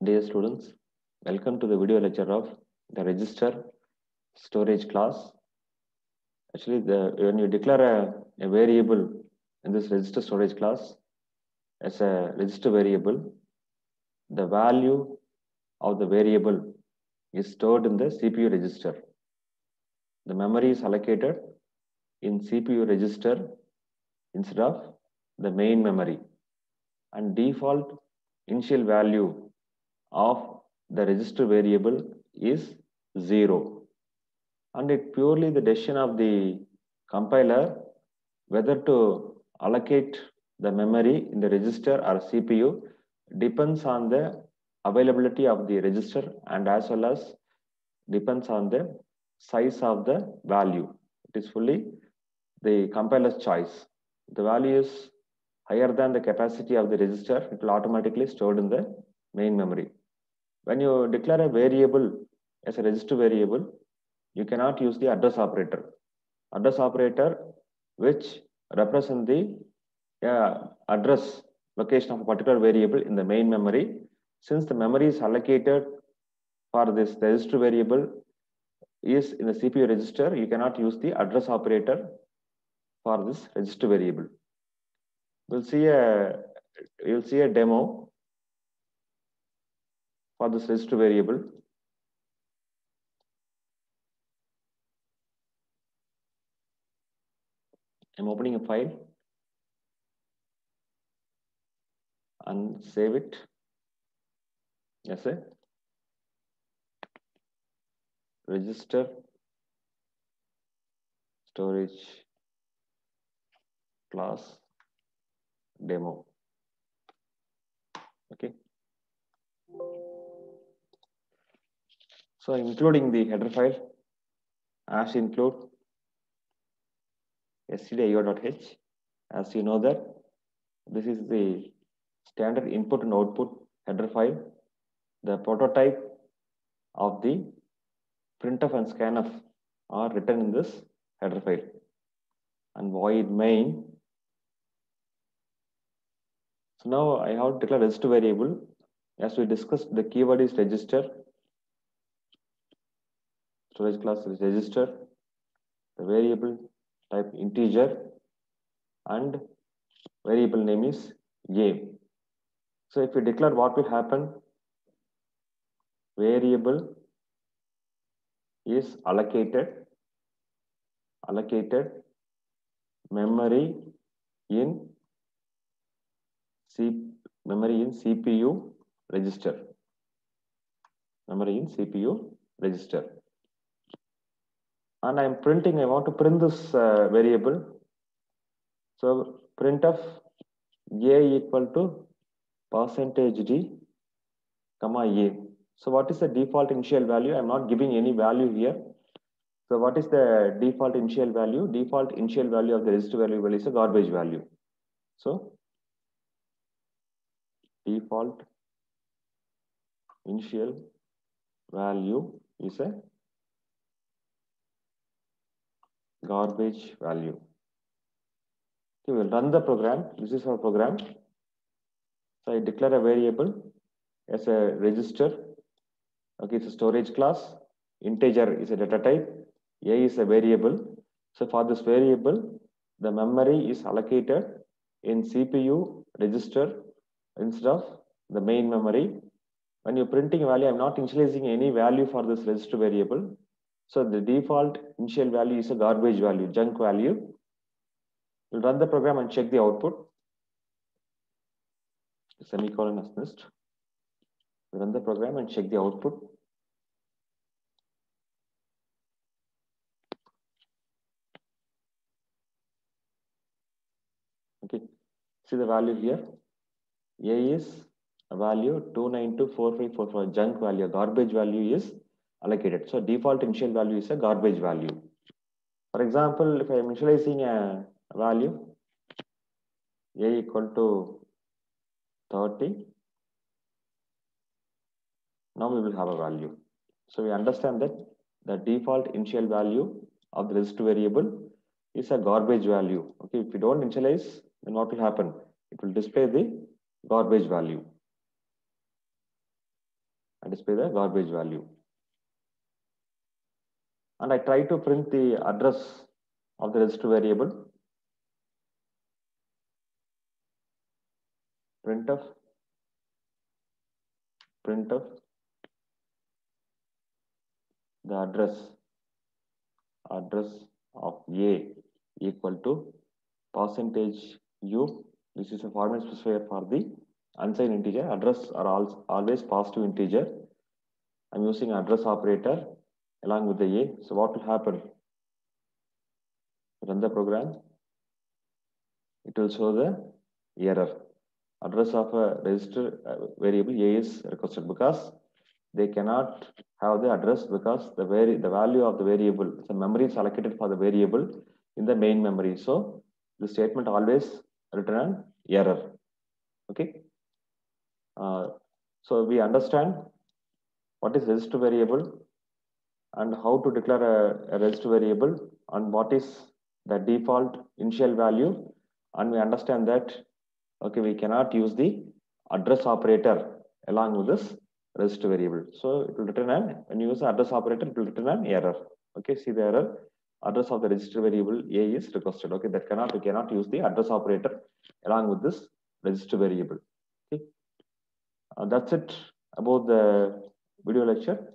Dear students, welcome to the video lecture of the register storage class. Actually, when you declare a variable in this register storage class as a register variable, the value of the variable is stored in the CPU register. The memory is allocated in CPU register instead of the main memory, and default initial value of the register variable is 0, and it purely the decision of the compiler whether to allocate the memory in the register or CPU depends on the availability of the register and as well as depends on the size of the value. It is fully the compiler's choice. The value is higher than the capacity of the register, it will automatically stored in the main memory. When you declare a variable as a register variable, you cannot use the address operator. Address operator which represent the address location of a particular variable in the main memory. Since the memory is allocated for this register variable is in the CPU register, you cannot use the address operator for this register variable. You'll see a demo for this register variable. I'm opening a file and save it as a register storage class demo. Okay. So including the header file as include stdio.h. As you know that this is the standard input and output header file. The prototype of the printf and scanf are written in this header file. And void main. So now I have to declare register variable. As we discussed, the keyword is register. Storage class is register. The variable type integer and variable name is a. So if we declare, what will happen? Variable is allocated memory in CPU register. Memory in CPU register. And I'm printing, I want to print this variable. So printf a equal to %d comma a. So what is the default initial value? I'm not giving any value here. So what is the default initial value? Default initial value of the register variable is a garbage value. So default initial value is a garbage value. Okay, we'll run the program. This is our program. So I declare a variable as a register. Okay, it's a storage class. Integer is a data type. A is a variable. So for this variable, the memory is allocated in CPU register instead of the main memory. When you're printing a value, I'm not initializing any value for this register variable. So the default initial value is a garbage value, junk value. We'll run the program and check the output. Semicolon is missed. We'll run the program and check the output. Okay, see the value here. A is a value 2924544, junk value, garbage value is allocated. So default initial value is a garbage value. For example, if I am initializing a value a equal to 30, now we will have a value. So we understand that the default initial value of the register variable is a garbage value. Okay, if you don't initialize, then what will happen? It will display the garbage value. and display the garbage value. And I try to print the address of the register variable. Printf the address of A equal to %u. This is a format specifier for the unsigned integer. Address are always positive integer. I'm using address operator along with the A. So what will happen? Run the program. It will show the error. Address of a register variable A is requested because they cannot have the address because the value of the variable, the memory is allocated for the variable in the main memory. So the statement always return an error. Okay. So we understand what is register variable and how to declare a register variable and what is the default initial value, and we understand that okay, we cannot use the address operator along with this register variable. So it will return an, when you use the address operator, it will return an error. Okay, see the error. Address of the register variable A is requested. Okay, we cannot use the address operator along with this register variable. Okay, that's it about the video lecture.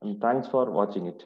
And thanks for watching it.